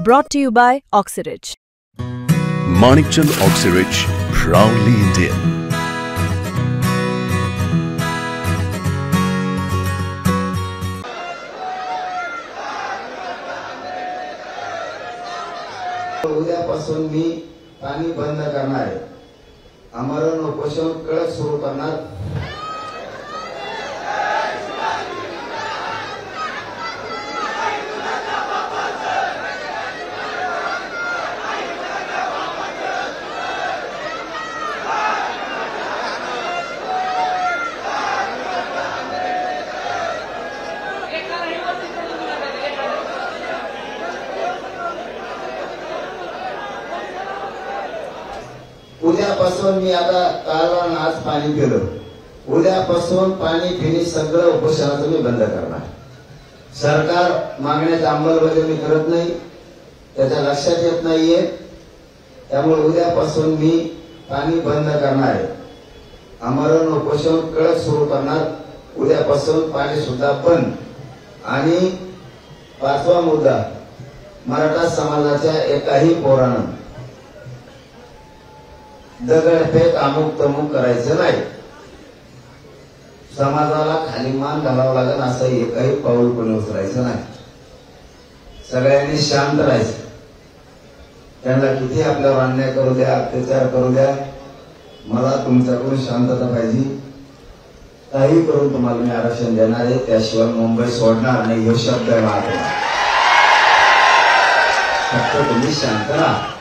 Brought to you by Oxyrich. Manikchand Oxyrich, proudly Indian. उद्यापासून मी पाणी बंद करणार आहे. आमरण उपोषण कडक सुरू करणार. उद्यापासून मी आता काल आणि आज पाणी पिलं. उद्यापासून पाणी पिणे सगळं उपोषणाचं मी बंद करणार. सरकार मागण्याची अंमलबजावणी करत नाही, त्याच्या लक्षात येत नाहीये. त्यामुळे उद्यापासून मी पाणी बंद करणार आहे. आमरण उपोषण कडक सुरू करणार. उद्यापासून पाणी सुद्धा बंद. आणि 5वा मुद्दा, मराठा समाजाच्या एकाही पोरानं दगडफेक अमुक तमुक करायचं नाही. समाजाला खाली मान घालावं लागेल असं एकही पाऊल कोणी उचलायचं नाही. सगळ्यांनी शांत राहायचं. त्यांना किती आपल्यावर अन्याय करू द्या, अत्याचार करू द्या, मला तुमच्याकडून शांतता पाहिजे. काही करून तुम्हाला मी आरक्षण देणार आहे, त्याशिवाय मुंबई सोडणार नाही. हे शब्द आहे माझा. फक्त तुम्ही शांत राहा.